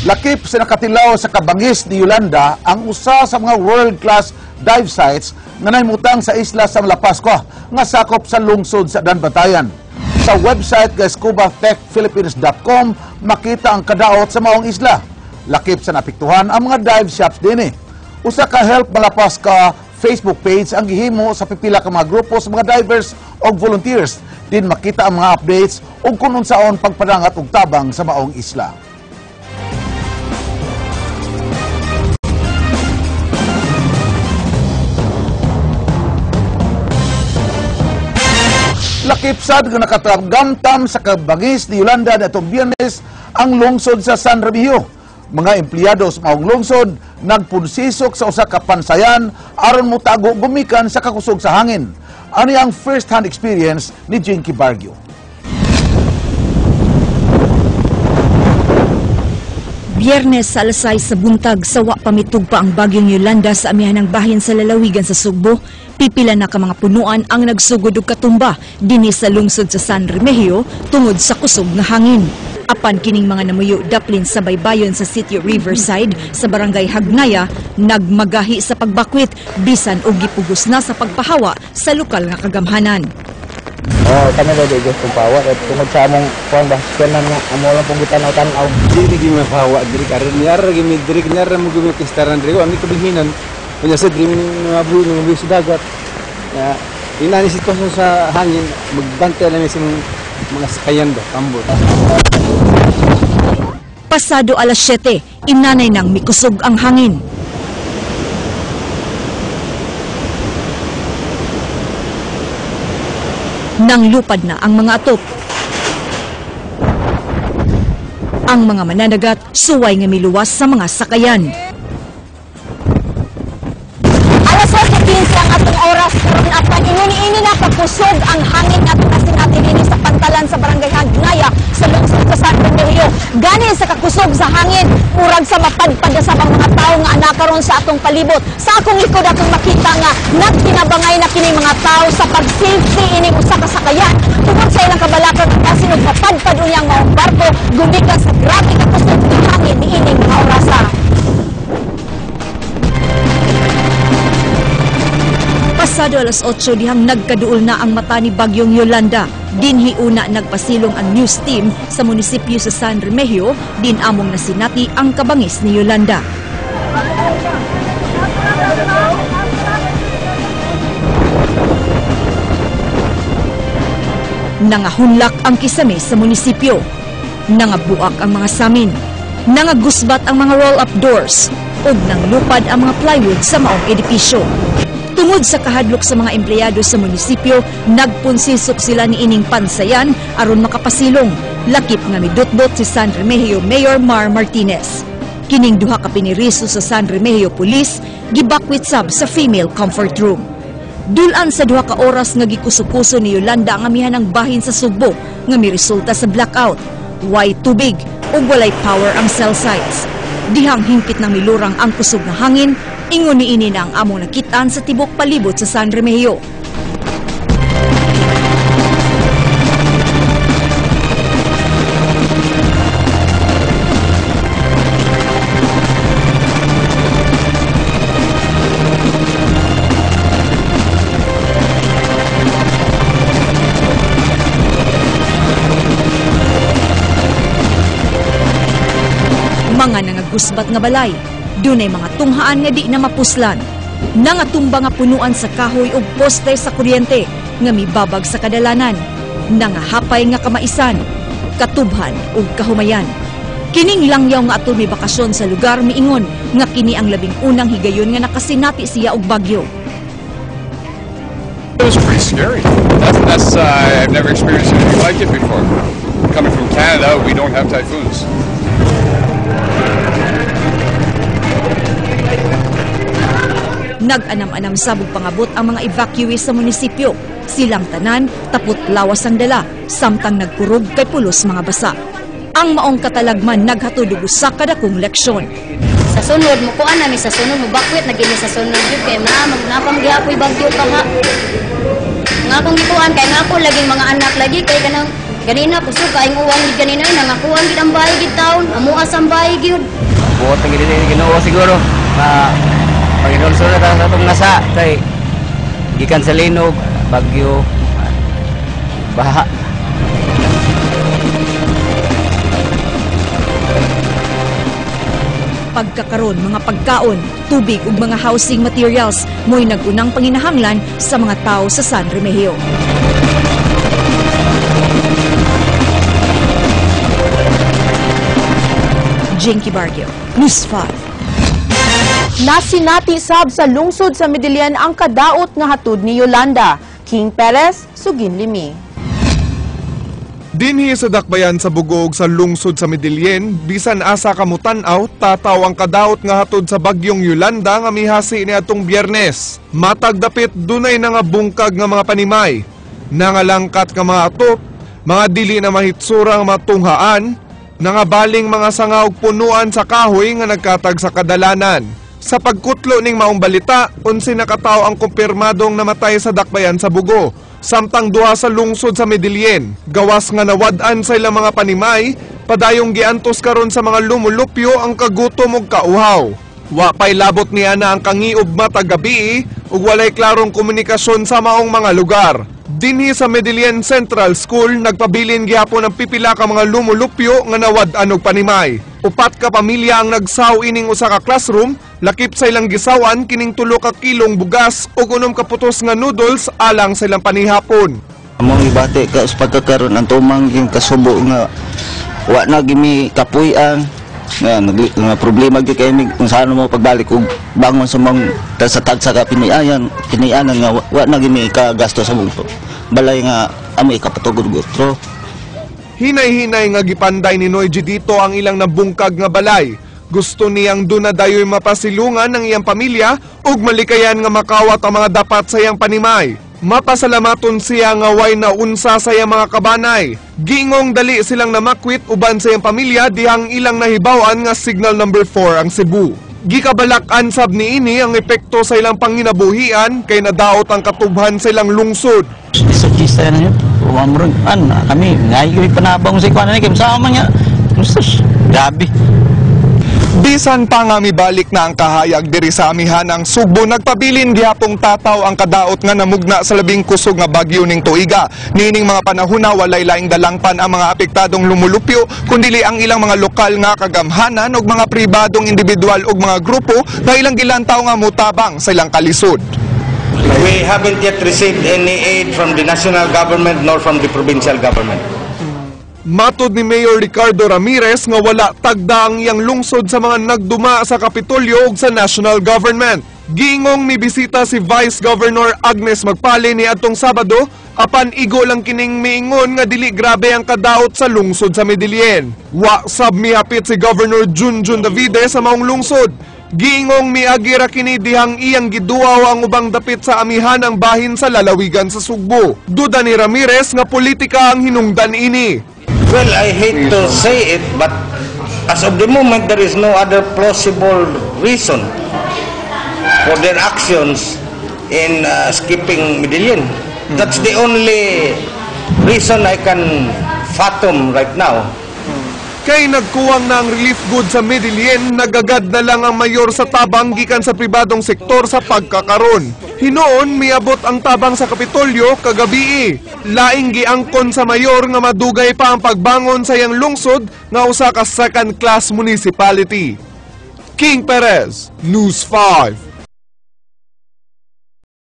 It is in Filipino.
Lakip sa nakatilaw sa kabangis ni Yolanda ang usa sa mga world-class dive sites nga nahimutang sa isla sa Pascua nga sakop sa lungsod sa Danbatayan. Sa website nga scubatechphilippines.com makita ang kadaot sa maong isla. Lakip sa napiktuhan ang mga dive shops dinhi. Usa ka Help Malapascua Facebook page ang gihimo sa pipila ka mga grupo sa mga divers o volunteers. Din makita ang mga updates ug kung unsaon pagpadangat og tabang sa maong isla. Lakip sad nga nakatagamtam sa kabangis ni Yolanda natong Biyernes ang lungsod sa San Remigio. Mga empleyado sa maong lungsod nagpunsisok sa usa ka pansayan aron motago gumikan sa kakusog sa hangin. Ano ang first-hand experience ni Jinky Bargio? Biyernes sa alas 6 sa buntag, sawa pamitog pa ang bagyong Yolanda sa amihanang bahin sa lalawigan sa Sugbo. Pipila na ka mga punuan ang nagsugod og katumba dinhi sa lungsod sa San Remigio tungod sa kusog nga hangin. Apan kining mga namuyo daplin sa baybayon sa City Riverside sa barangay Hagnaya nagmagahi sa pagbakwit bisan og gipugos na sa pagpahawa sa lokal nga kagamhanan. Kami daw di gusto pawa at tungod sa among kuan ba kanan nga amo lang pong gitanaw-tanaw. Dili gi mapawa diri karon niar gi mi diri niar mo gi kistaran diri ami kabihinan. Kunya sa diri mga bulu ng sa dagat. Ya, ina ni sitwasyon sa hangin magbantay na sa mga sakayan ba tambor. Pasado alas 7, inanay nang mikusog ang hangin. Nang lupad na ang mga atop. Ang mga mananagat suway nga miluwas sa mga sakayan. Alas 8:15 ang atong oras karon apan inguni-ini na kakusog ang hangin at natin ini sa pantalan sa barangay Hagnaya sa lungsod sa San Remigio. Gani sa kakusog sa hangin, murag sa mapadpad sa mga tawo nga ana karon sa atong palibot. Sa akong likod atong makita nga nagtinabangay na kini mga tawo sa pag-safety ining usa ka sakayan. Tungod sa ilang kabalakad kasi nagpapadpad unyang maong barko gumikan sa grabe ka kusog ng hangin niining mga orasa. Pasado alas 8 dihang nagkaduol na ang mata ni bagyong Yolanda. Dinhi una nagpasilong ang news team sa munisipyo sa San Remigio, din among nasinati ang kabangis ni Yolanda. Nangahunlak ang kisame sa munisipyo. Nangabuak ang mga samin. Nangagusbat ang mga roll-up doors. Ug nanglupad ang mga plywood sa maong edipisyo. Tungod sa kahadlok sa mga empleyado sa munisipyo, nagpunsisok sila ni ining pansayan aron makapasilong. Lakip nga midotdot si San Remigio Mayor Mar Martinez. Kining duha ka piniriso sa San Remigio Police gibakwit sab sa female comfort room. Dulan sa duha ka oras nga gikuso-kuso ni Yolanda ang amihanang bahin sa Sugbo nga miresulta sa blackout. Way tubig ug walay power ang cell sites. Dihang hingpit ng milurang ang kusog na hangin, ingon niini na ang among nakitaan sa tibok palibot sa San Remigio. Mga nangagusbat nga balay, dunay mga tunghaan nga di na mapuslan. Nangatumba nga punuan sa kahoy ug poste sa kuryente nga mibabag sa kadalanan. Nangahapay nga kamaisan, katubhan ug kahumayan. Kining langyaw nga ato may bakasyon sa lugar miingon nga kini ang labing unang higayon nga nakasinati siya og bagyo. It was pretty scary. I've never experienced anything like it before. Coming from Canada, we don't have typhoons. Nag-anam-anam sabog pangabot ang mga evacuees sa munisipyo. Silang tanan, tapot lawas ang dala, samtang nagkurog kay pulos mga basa. Ang maong katalagman naghatod og usa ka dakong leksyon. Sa sunod mo kuan nami sa sunod mo bakwit nagini sa sunod jud kay magnapang giapoy bagyo pa nga. Nga akong gikuan kay nga ako laging mga anak lagi kay kanang Ganina kusog kaing uwang gid ganina nangakuan gid ang bahay gid taon, amuas ang bahay gid. Buot ang Ginoo siguro na pag-inulsol na sa itong nasa kay gikan sa linog, bagyo, baha. Pagkakaroon, mga pagkaon, tubig ug mga housing materials mo'y nagunang panginahanglan sa mga tao sa San Remigio. Jinky Barrio, News 5. Nasinati sab sa lungsod sa Medellin ang kadaot nga hatod ni Yolanda. King Perez, Sugin Limi. Dinhi sa dakbayan sa bugog sa lungsod sa Medellin, bisan asa kamutan-aw, tataw ang kadaot nga hatod sa bagyong Yolanda nga mihasi ni atong Biyernes. Matag dapit dunay nga bungkag nga mga panimay, nangalangkat nga mga atop, mga dili na mahitsurang matunghaan, nangabaling mga sangaw punuan sa kahoy nga nagkatag sa kadalanan. Sa pagkutlo ning maong balita, 11 na katawo ang kumpirmadong namatay sa dakbayan sa bugo. Samtang duha sa lungsod sa Medellin, gawas nga nawad-an sa ilang mga panimay, padayong giantos karon sa mga lumulupyo ang kagutom ug kauhaw. Wa pay labot niya na ang kangiog matag gabi ug walay klarong komunikasyon sa maong mga lugar. Dinhi sa Medellin Central School, nagpabilin gihapon ang pipila ka mga lumulupyo nga nawad-an og panimay. 4 ka pamilya ang nagsaw ining usa ka classroom, lakip sa ilang gisawan kining 3 ka kilong bugas ug 6 ka putos nga noodles alang sa ilang panihapon. Among ibati ka sa pagkakaroon ang tumang yung kasubo nga wa na gimi kapuy-an nga problema gyud kay kung saan mo pagbalik og bangon sa mga sa tagsa ka pinianan nga wa na gimi ka gasto sa mong balay nga amoy kapatugod gutro. Hinay-hinay nga gipanday ni Noy dito ang ilang nabungkag nga balay. Gusto niyang dunadayoy mapasilungan ng iyang pamilya ug malikayan nga makawat ang mga dapat sa iyang panimay. Mapasalamaton siya nga way na unsa sa iyang mga kabanay. Gingong dali silang namakwit uban sa iyang pamilya dihang ilang nahibawan nga signal number 4 ang Cebu. Gikabalak-an sab niini ang epekto sa ilang panginabuhian kay nadaot ang katubhan sa ilang lungsod. Isukista na yun. Umamurag, kami, ngayon panabang sa ikuan na kami sama nga. Grabe. Bisan pa nga mibalik na ang kahayag diri sa amihanang Sugbo, nagpabilin gihapong tataw ang kadaot nga namugna sa labing kusog nga bagyo ning tuiga. Nining mga panahuna walay laing dalangpan ang mga apektadong lumulupyo, kundili ang ilang mga lokal nga kagamhanan ug mga pribadong individual ug mga grupo na ilang gilantaw nga mutabang sa ilang kalisod. We haven't yet received any aid from the national government nor from the provincial government. Matod ni Mayor Ricardo Ramirez nga wala tagda ang iyang lungsod sa mga nagduma sa Kapitolyo ug sa national government. Gingong mibisita si Vice Governor Agnes Magpale ni atong Sabado, apan igo lang kining miingon nga dili grabe ang kadaot sa lungsod sa Medellin. Wa sab mihapit si Governor Junjun Davide sa maong lungsod. Gingong miagira kini dihang iyang giduaw ang ubang dapit sa amihanang bahin sa lalawigan sa Sugbo. Duda ni Ramirez nga politika ang hinungdan ini. Well, I hate to say it, but as of the moment, there is no other plausible reason for their actions in skipping Medellin. That's the only reason I can fathom right now. Kay nagkuwang na ang relief goods sa Medellin, nagagad na lang ang mayor sa tabang gikan sa pribadong sektor sa pagkakaron. Hinoon miabot ang tabang sa Kapitolyo kagabi. Laing giangkon sa mayor nga madugay pa ang pagbangon sa iyang lungsod nga usa ka second-class municipality. King Perez, News 5.